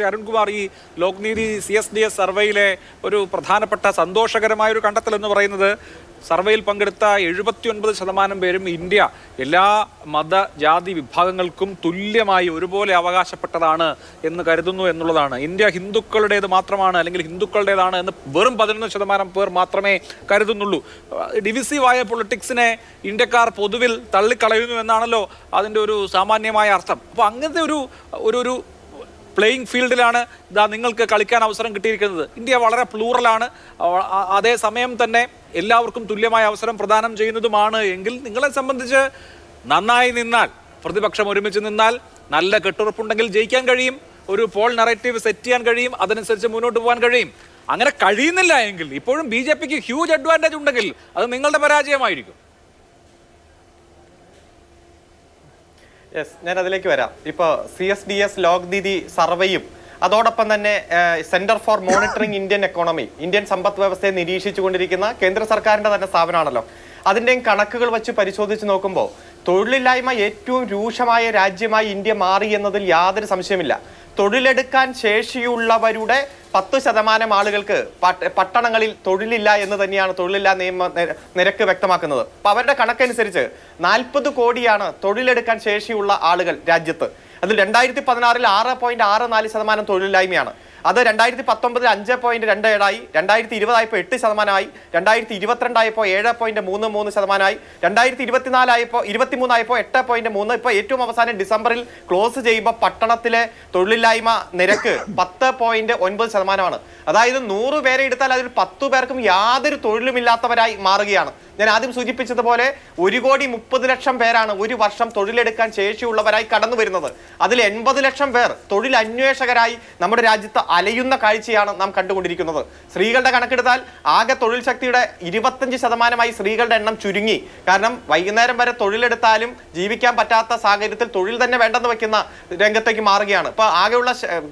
ശ്രീ അരുൺകുമാർ, ഈ ലോക്നീതി CSDS സർവേയിലെ ഒരു പ്രധാനപ്പെട്ട സന്തോഷകരമായ ഒരു കണ്ടെത്തൽ എന്ന് പറയുന്നത്, സർവേയിൽ പങ്കെടുത്ത 79% പേരും ഇന്ത്യ എല്ലാ മത ജാതി വിഭാഗങ്ങൾക്കും തുല്യമായി ഒരുപോലെ അവകാശപ്പെട്ടതാണ് എന്ന് കരുതുന്നു എന്നുള്ളതാണ്. ഇന്ത്യ ഹിന്ദുക്കളുടേത് മാത്രമാണ്, അല്ലെങ്കിൽ ഹിന്ദുക്കളുടേതാണ് എന്ന് വെറും 11% പേർ മാത്രമേ കരുതുന്നുള്ളൂ. ഡിവിസീവായ പൊളിറ്റിക്സിനെ ഇന്ത്യക്കാർ പൊതുവിൽ തള്ളിക്കളയുന്നു എന്നാണല്ലോ അതിൻ്റെ ഒരു സാമാന്യമായ അർത്ഥം. അപ്പോൾ അങ്ങനത്തെ ഒരു പ്ലേയിങ് ഫീൽഡിലാണ് നിങ്ങൾക്ക് കളിക്കാൻ അവസരം കിട്ടിയിരിക്കുന്നത്. ഇന്ത്യ വളരെ പ്ലൂറലാണ്, അതേസമയം തന്നെ എല്ലാവർക്കും തുല്യമായ അവസരം പ്രദാനം ചെയ്യുന്നതുമാണ്. എങ്കിൽ നിങ്ങളെ സംബന്ധിച്ച് നന്നായി നിന്നാൽ, പ്രതിപക്ഷം ഒരുമിച്ച് നിന്നാൽ, നല്ല കെട്ടുറപ്പുണ്ടെങ്കിൽ ജയിക്കാൻ കഴിയും, ഒരു പോൾ നറേറ്റീവ് സെറ്റ് ചെയ്യാൻ കഴിയും, അതനുസരിച്ച് മുന്നോട്ട് പോകാൻ കഴിയും. അങ്ങനെ കഴിയുന്നില്ല എങ്കിൽ, ഇപ്പോഴും BJPക്ക് ഹ്യൂജ് അഡ്വാൻറ്റേജ് ഉണ്ടെങ്കിൽ അത് നിങ്ങളുടെ പരാജയമായിരിക്കും. യെസ്, ഞാൻ അതിലേക്ക് വരാം. ഇപ്പോൾ CSDS ലോക്നീതി സർവേയും അതോടൊപ്പം തന്നെ centre for monitoring Indian economy, Indian സമ്പദ് വ്യവസ്ഥയെ നിരീക്ഷിച്ചുകൊണ്ടിരിക്കുന്ന കേന്ദ്ര സർക്കാരിന്റെ തന്നെ സ്ഥാപനമാണല്ലോ. അതിൻ്റെയും കണക്കുകൾ വെച്ച് പരിശോധിച്ച് നോക്കുമ്പോൾ തൊഴിലില്ലായ്മ ഏറ്റവും രൂക്ഷമായ രാജ്യമായി ഇന്ത്യ മാറി എന്നതിൽ യാതൊരു സംശയമില്ല. തൊഴിലെടുക്കാൻ ശേഷിയുള്ളവരുടെ 10% ആളുകൾക്ക് പട്ടണങ്ങളിൽ തൊഴിലില്ല എന്ന് തന്നെയാണ് തൊഴിലില്ലാ നിയമ നിരക്ക് വ്യക്തമാക്കുന്നത്. അപ്പൊ അവരുടെ കണക്കനുസരിച്ച് 40 കോടിയാണ് തൊഴിലെടുക്കാൻ ശേഷിയുള്ള ആളുകൾ രാജ്യത്ത്. അതിൽ 2016 6.64% തൊഴിലില്ലായ്മയാണ്. അത് 2019 5.27 2020 ആയപ്പോൾ 8%, 2022 ആയപ്പോൾ 7.33%, 2024 23 ആയപ്പോൾ 8.3. ഇപ്പൊ ഏറ്റവും അവസാനം ഡിസംബറിൽ ക്ലോസ് ചെയ്യുമ്പോൾ പട്ടണത്തിലെ തൊഴിലില്ലായ്മ നിരക്ക് 10.9%. അതായത് 100 പേരെ എടുത്താൽ അതിൽ 10 പേർക്കും യാതൊരു തൊഴിലുമില്ലാത്തവരായി മാറുകയാണ്. ഞാൻ ആദ്യം സൂചിപ്പിച്ചതുപോലെ 1,30,00,000 പേരാണ് ഒരു വർഷം തൊഴിലെടുക്കാൻ ശേഷിയുള്ളവരായി കടന്നു വരുന്നത്. അതിൽ 80 ലക്ഷം പേർ തൊഴിലന്വേഷകരായി നമ്മുടെ രാജ്യത്ത് അലയുന്ന കാഴ്ചയാണ് നാം കണ്ടുകൊണ്ടിരിക്കുന്നത്. സ്ത്രീകളുടെ കണക്കെടുത്താൽ ആകെ തൊഴിൽ ശക്തിയുടെ 25% സ്ത്രീകളുടെ എണ്ണം ചുരുങ്ങി. കാരണം വൈകുന്നേരം വരെ തൊഴിലെടുത്താലും ജീവിക്കാൻ പറ്റാത്ത സാഹചര്യത്തിൽ തൊഴിൽ തന്നെ വേണ്ടെന്ന് വെക്കുന്ന രംഗത്തേക്ക് മാറുകയാണ്. ഇപ്പൊ ആകെയുള്ള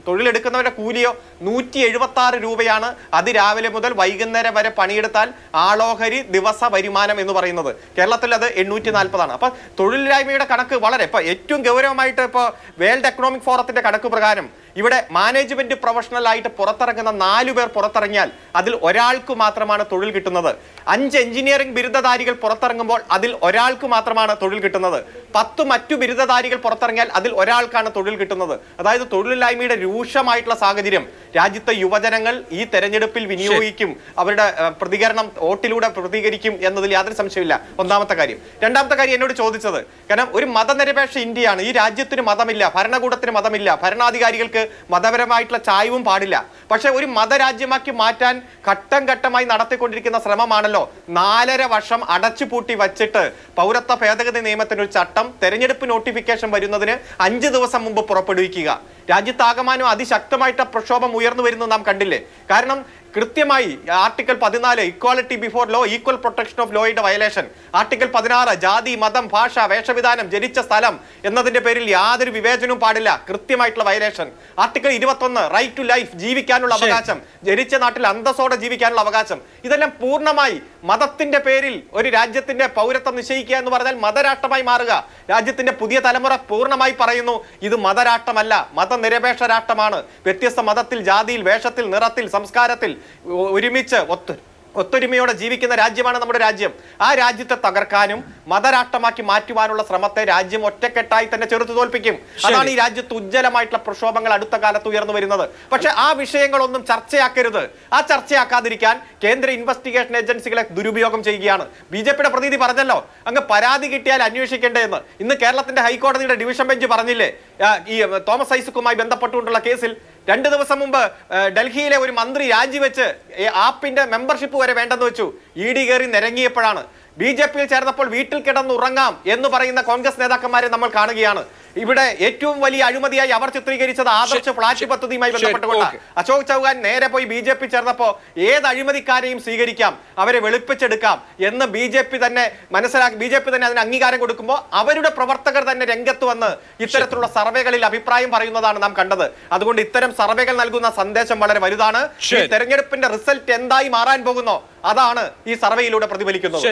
തൊഴിലെടുക്കുന്നവരുടെ കൂലിയോ 176 രൂപയാണ്. അതിരാവിലെ മുതൽ വൈകുന്നേരം വരെ പണിയെടുത്താൽ ആളോഹരി ദിവസ വരുമാനം എന്ന് പറയുന്നത്. കേരളത്തിൽ അത് 840 ആണ്. അപ്പൊ തൊഴിലില്ലായ്മയുടെ കണക്ക് വളരെ ഇപ്പൊ ഏറ്റവും ഗൗരവമായിട്ട് ഇപ്പൊ വേൾഡ് എക്കണോമിക് ഫോറത്തിന്റെ കണക്ക് പ്രകാരം ഇവിടെ മാനേജ്മെന്റ് പ്രൊഫഷണൽ ആയിട്ട് പുറത്തിറങ്ങുന്ന 4 പേർ പുറത്തിറങ്ങിയാൽ അതിൽ ഒരാൾക്ക് മാത്രമാണ് തൊഴിൽ കിട്ടുന്നത്. 5 എഞ്ചിനീയറിംഗ് ബിരുദധാരികൾ പുറത്തിറങ്ങുമ്പോൾ അതിൽ ഒരാൾക്ക് മാത്രമാണ് തൊഴിൽ കിട്ടുന്നത്. 10 മറ്റു ബിരുദധാരികൾ പുറത്തിറങ്ങിയാൽ അതിൽ ഒരാൾക്കാണ് തൊഴിൽ കിട്ടുന്നത്. അതായത് തൊഴിലില്ലായ്മയുടെ രൂക്ഷമായിട്ടുള്ള സാഹചര്യം രാജ്യത്തെ യുവജനങ്ങൾ ഈ തെരഞ്ഞെടുപ്പിൽ വിനിയോഗിക്കും, അവരുടെ പ്രതികരണം വോട്ടിലൂടെ പ്രതികരിക്കും എന്നതിൽ യാതൊരു സംശയമില്ല. ഒന്നാമത്തെ കാര്യം. രണ്ടാമത്തെ കാര്യം എന്നോട് ചോദിച്ചത്, കാരണം ഒരു മതനിരപേക്ഷ ഇന്ത്യയാണ്, ഈ രാജ്യത്തിന് മതമില്ല, ഭരണകൂടത്തിന് മതമില്ല, ഭരണാധികാരികൾക്ക് മതപരമായിട്ടുള്ള ചായവും പാടില്ല. പക്ഷെ ഒരു മതരാജ്യമാക്കി മാറ്റാൻ ഘട്ടം ഘട്ടമായി നടത്തിക്കൊണ്ടിരിക്കുന്ന ശ്രമമാണല്ലോ 4.5 വർഷം അടച്ചുപൂട്ടി വച്ചിട്ട് പൗരത്വ ഭേദഗതി നിയമത്തിനൊരു ചട്ടം തെരഞ്ഞെടുപ്പ് നോട്ടിഫിക്കേഷൻ വരുന്നതിന് 5 ദിവസം മുമ്പ് പുറപ്പെടുവിക്കുക. രാജ്യത്താകമാനം അതിശക്തമായിട്ട് പ്രക്ഷോഭം ഉയർന്നു വരുന്നത് നാം കണ്ടില്ലേ? കാരണം കൃത്യമായി article 14 equality before law, equal protection of ലോയുടെ വയലേഷൻ, ആർട്ടിക്കിൾ 16 ജാതി മതം ഭാഷ വേഷവിധാനം ജനിച്ച സ്ഥലം എന്നതിന്റെ പേരിൽ യാതൊരു വിവേചനവും പാടില്ല, കൃത്യമായിട്ടുള്ള violation. Article 21 right to life, ജീവിക്കാനുള്ള അവകാശം, ജനിച്ച നാട്ടിൽ അന്തസ്സോടെ ജീവിക്കാനുള്ള അവകാശം. ഇതെല്ലാം പൂർണ്ണമായി മതത്തിന്റെ പേരിൽ ഒരു രാജ്യത്തിന്റെ പൗരത്വം നിശ്ചയിക്കുക എന്ന് പറഞ്ഞാൽ മതരാഷ്ട്രമായി മാറുക. രാജ്യത്തിന്റെ പുതിയ തലമുറ പൂർണ്ണമായി പറയുന്നു ഇത് മതരാഷ്ട്രമല്ല, മതനിരപേക്ഷ രാഷ്ട്രമാണ്. വ്യത്യസ്ത മതത്തിൽ, ജാതിയിൽ, വേഷത്തിൽ, നിറത്തിൽ, സംസ്കാരത്തിൽ ഒരുമിച്ച് ഒത്തൊരുമയോടെ ജീവിക്കുന്ന രാജ്യമാണ് നമ്മുടെ രാജ്യം. ആ രാജ്യത്തെ തകർക്കാനും മതരാഷ്ട്രമാക്കി മാറ്റുവാനുള്ള ശ്രമത്തെ രാജ്യം ഒറ്റക്കെട്ടായി തന്നെ ചെറുത്തു തോൽപ്പിക്കും. അതാണ് ഈ രാജ്യത്ത് ഉജ്ജ്വലമായിട്ടുള്ള പ്രക്ഷോഭങ്ങൾ അടുത്ത കാലത്ത് ഉയർന്നു വരുന്നത്. പക്ഷെ ആ വിഷയങ്ങളൊന്നും ചർച്ചയാക്കരുത്. ആ ചർച്ചയാക്കാതിരിക്കാൻ കേന്ദ്ര ഇൻവെസ്റ്റിഗേഷൻ ഏജൻസികളെ ദുരുപയോഗം ചെയ്യുകയാണ്. BJPയുടെ പ്രതിനിധി പറഞ്ഞല്ലോ, അങ്ങ് പരാതി കിട്ടിയാൽ അന്വേഷിക്കേണ്ടതെന്ന്. ഇന്ന് കേരളത്തിന്റെ ഹൈക്കോടതിയുടെ ഡിവിഷൻ ബെഞ്ച് പറഞ്ഞില്ലേ, ഈ തോമസ് ഐസക്കുമായി ബന്ധപ്പെട്ടുകൊണ്ടുള്ള കേസിൽ 2 ദിവസം മുമ്പ് ഡൽഹിയിലെ ഒരു മന്ത്രി രാജിവെച്ച് ആപ്പിന്റെ മെമ്പർഷിപ്പ് വരെ വേണ്ടെന്ന് വെച്ചു. ED കയറി നിരങ്ങിയപ്പോഴാണ്. BJPയിൽ ചേർന്നപ്പോൾ വീട്ടിൽ കിടന്നുറങ്ങാം എന്ന് പറയുന്ന കോൺഗ്രസ് നേതാക്കന്മാരെ നമ്മൾ കാണുകയാണ്. ഇവിടെ ഏറ്റവും വലിയ അഴിമതിയായി അവർ ചിത്രീകരിച്ചത് ആദർശ് ഫ്ലാഷ് പദ്ധതിയുമായി ബന്ധപ്പെട്ടുകൊണ്ട്. അശോക് ചൗഹാൻ നേരെ പോയി BJP ചേർന്നപ്പോൾ ഏത് അഴിമതിക്കാരെയും സ്വീകരിക്കാം, അവരെ വെളുപ്പിച്ചെടുക്കാം എന്ന് BJP തന്നെ മനസ്സിലാക്കി. BJP തന്നെ അതിന് അംഗീകാരം കൊടുക്കുമ്പോൾ അവരുടെ പ്രവർത്തകർ തന്നെ രംഗത്ത് വന്ന് ഇത്തരത്തിലുള്ള സർവേകളിൽ അഭിപ്രായം പറയുന്നതാണ് നാം കണ്ടത്. അതുകൊണ്ട് ഇത്തരം സർവേകൾ നൽകുന്ന സന്ദേശം വളരെ വലുതാണ്. ഈ തെരഞ്ഞെടുപ്പിന്റെ റിസൾട്ട് എന്തായി മാറാൻ പോകുന്നോ അതാണ് ഈ സർവേയിലൂടെ പ്രതിഫലിക്കുന്നത്.